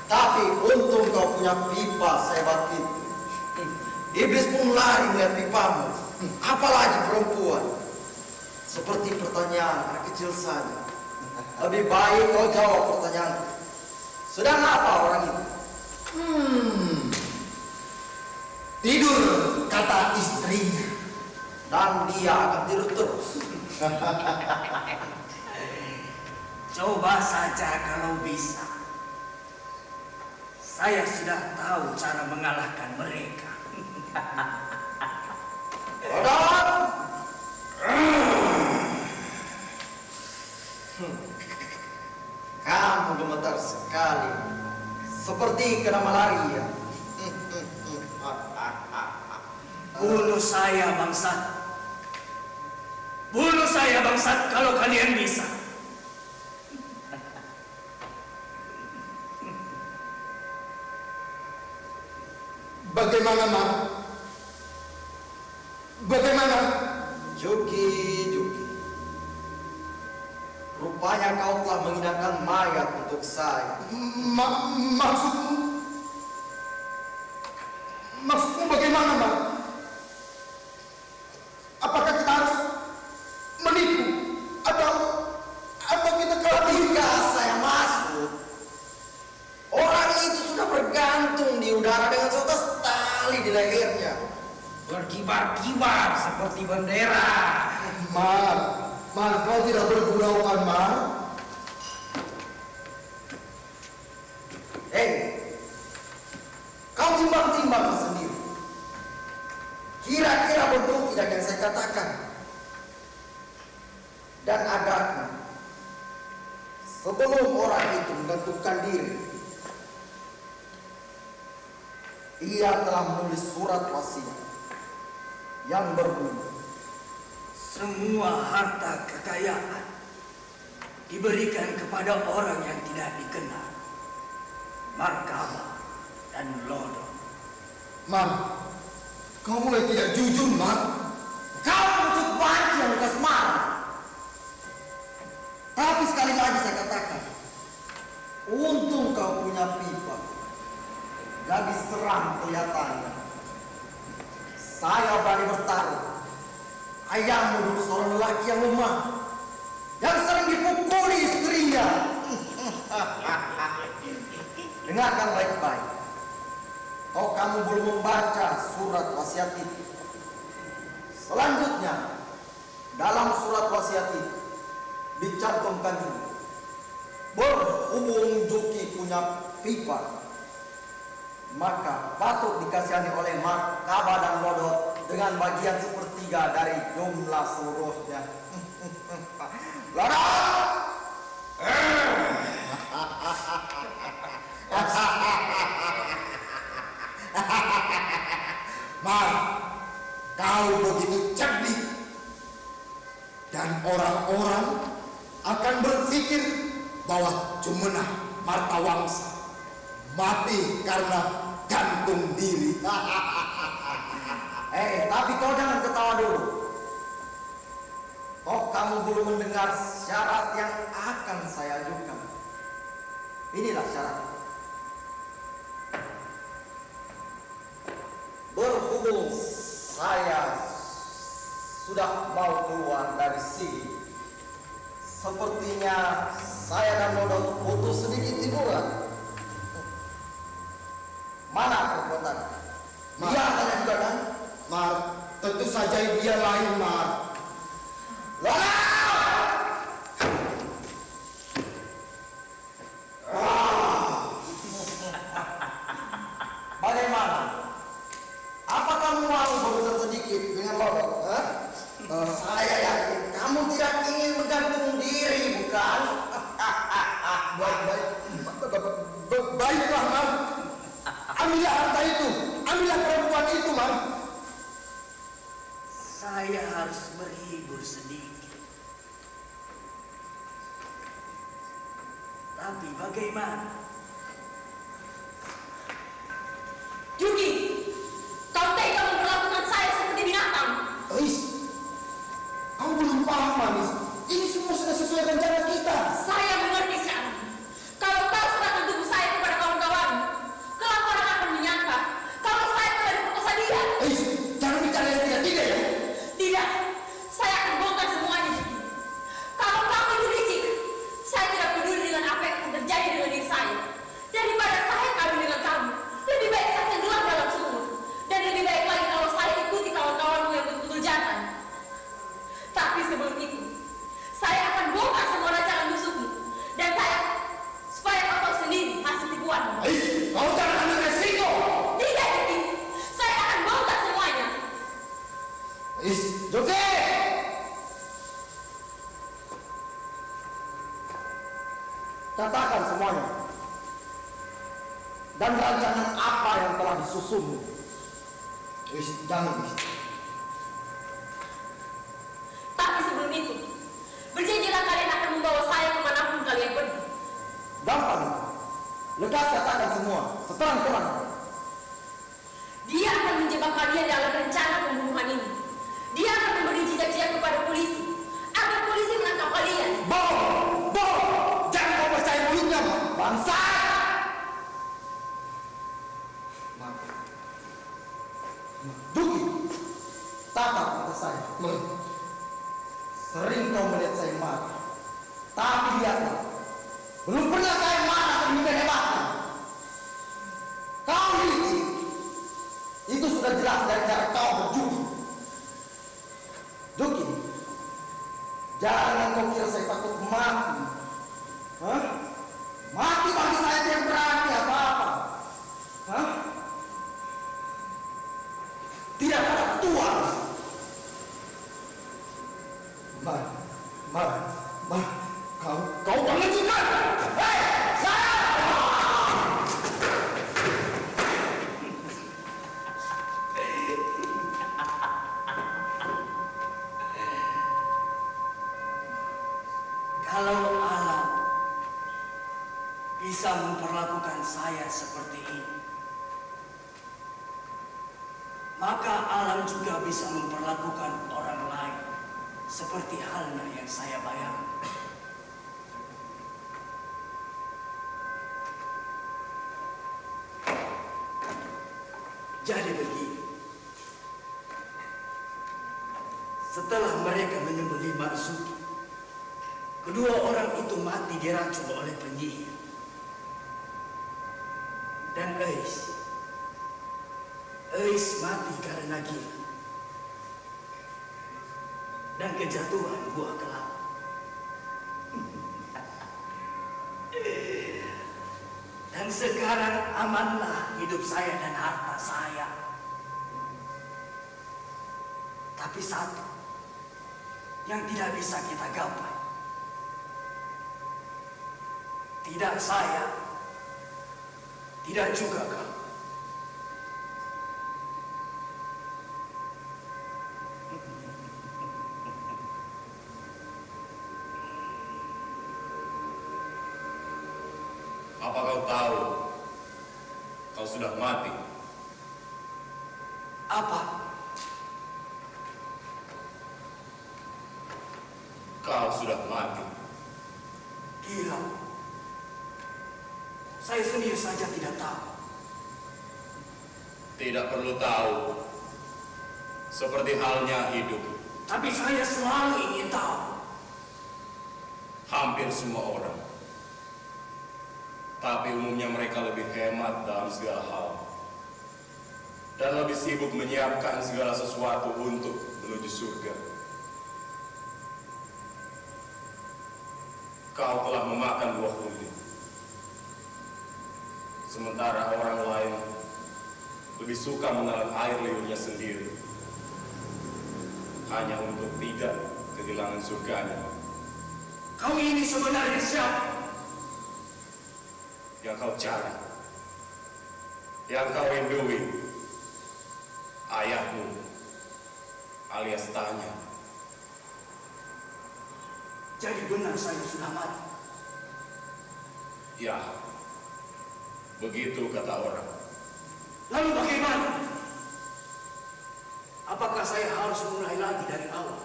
Tapi untung kau punya pipa sehebat itu. Iblis pun lari melihat pipamu. Apalagi perempuan. Seperti pertanyaan anak kecil saja. Lebih baik kau jawab pertanyaanku. Sedang apa orang itu? Tidur, kata istrinya. Dan dia akan tidur terus. Coba saja kalau bisa. Saya sudah tahu cara mengalahkan mereka. Kamu gemetar sekali. Seperti kena malaria. Bunuh saya bangsat. Bunuh saya bangsat kalau kalian bisa. Bagaimana, Mar? Bagaimana? Juki. Rupanya kau telah menghinakan mayat untuk saya. Maksudmu bagaimana, Mar? Apakah kita harus menipu atau kita Ketika saya masuk, orang itu sudah bergantung di udara dengan setes tali di lehernya, berkibar-kibar seperti bendera. Mar, kau tidak bergurau kan, Mar? Kau timbang-timbang sendiri. Kira-kira betul tidak yang saya katakan? Dan agaknya sebelum orang itu menentukan diri, ia telah menulis surat wasiat yang berbunyi, Semua harta kekayaan diberikan kepada orang yang tidak dikenal, Markaba dan Lodo. Mar, kau mulai tidak jujur, Mar. kau pucuk banci yang bekas marah. Tapi sekali lagi saya katakan, untung kau punya pipa, jadi seram kelihatannya. Saya berani bertaruh, ayahmu dulu seorang lelaki yang lemah, yang sering dipukuli istrinya. Dengarkan baik-baik. Kau kamu belum membaca surat wasiat itu. Selanjutnya, dalam surat wasiat itu dicantumkan juga, berhubung Juki punya pipa, maka patut dikasihani oleh Markaba dan Lodo dengan bagian sepertiga dari jumlah seluruhnya. Lodo! Mar, kau begitu cerdik. Dan orang-orang akan berpikir bahwa Jumenah Martawangsa mati karena gantung diri. Tapi kau jangan ketawa dulu. Kamu belum mendengar syarat yang akan saya ajukan. Inilah syarat. Berhubung saya sudah mau keluar dari sini, sepertinya saya dan Lodo butuh sedikit hiburan. Mana perempuan tadi? Dia tanya juga kan? Mar, tentu saja dia lain, Mar. Lodo! Bagaimana? Apa kamu mau berusaha sedikit dengan Lodo? Saya yakin kamu tidak ingin menggantung diri, bukan? Baiklah, Mar. Ambillah harta itu, ambillah perempuan itu, Mar. Saya harus berhibur sedikit. Tapi bagaimana? Juki, kau tega memperlakukan saya seperti binatang. Ais, kau belum paham, Manis. Ini semua sudah sesuai rencana kita. Saya mengerti sekarang. Kalau kau serahkan tubuh saya kepada kawan-kawan, kelak orang akan menyangka kalau saya telah diperkosa dia. Ais, jangan bicara yang tidak ya. Tidak, saya akan bongkar semuanya, Juki. Kalau kamu itu licik, saya tidak peduli dengan apa yang akan terjadi dengan diri saya. Daripada saya kawin dengan kamu, lebih baik saya tenggelam dalam sumur. Dan lebih baik lagi kalau saya ikuti kawan-kawanmu yang betul-betul jantan. Tapi sebelum itu, saya akan bongkar semua rancangan musuhmu. Dan supaya kau tahu sendiri hasil tipuanmu. Ais, kau jangan ambil resiko. Tidak, Juki. Saya akan bongkar semuanya. Ais, Joki! Katakan semuanya. Dan rancangan apa yang telah disusunmu? Ais, jangan, Ais. Tapi sebelum itu, berjanjilah kalian akan membawa saya kemanapun kalian pergi. Gampang. Lekas katakan semua, seterang-terang. Dia akan menjebak kalian dalam rencana pembunuhan ini. Dia akan memberi jejak-jejak kepada polisi agar polisi menangkap kalian. Bohong! Bohong! Jangan kau percaya mulutnya, bangsa! Duki, tatap mata saya. Sering kau melihat saya marah, tapi lihatlah, belum pernah saya marah sedemikian hebatnya. Kau licik, itu sudah jelas dari cara kau berjudi. Duki, jangan kau kira saya takut mati. Hah? Mati bagi saya tidak berarti apa-apa. Hah? Tidak ada tuan. Kau pengecutan! Hei! Kalau alam bisa memperlakukan saya seperti ini, maka alam juga bisa memperlakukan orang lain seperti halnya yang saya bayangkan. Jadi begini, setelah mereka menyembelih Marzuki, kedua orang itu mati diracun oleh penyihir. Dan Eis mati karena gila dan kejatuhan buah kelapa. Dan sekarang amanlah hidup saya dan harta saya. Tapi satu yang tidak bisa kita gapai, tidak saya, tidak juga kamu. Apa kau tahu kau sudah mati? Apa? Kau sudah mati. Gila. Saya sendiri saja tidak tahu. Tidak perlu tahu. Seperti halnya hidup. Tapi saya selalu ingin tahu. Hampir semua orang. Tapi umumnya mereka lebih hemat dalam segala hal. Dan lebih sibuk menyiapkan segala sesuatu untuk menuju surga. Kau telah memakan buah kulit. Sementara orang lain lebih suka menelan air liurnya sendiri. Hanya untuk tidak kehilangan surganya. Kau ini sebenarnya siapa? Yang kau cari, yang kau rindui, ayahmu alias Tanya. Jadi benar saya sudah mati. Ya, begitu kata orang. Lalu bagaimana? Apakah saya harus mulai lagi dari awal?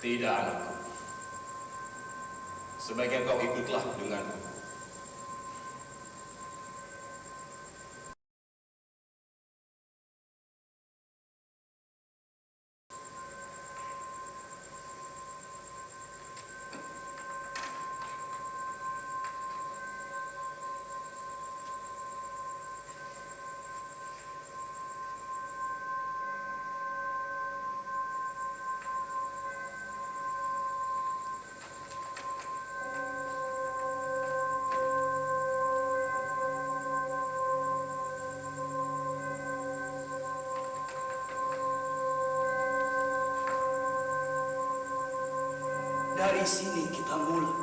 Tidak, anakku. Sebaiknya kau ikutlah denganku. Dari sini kita mulai.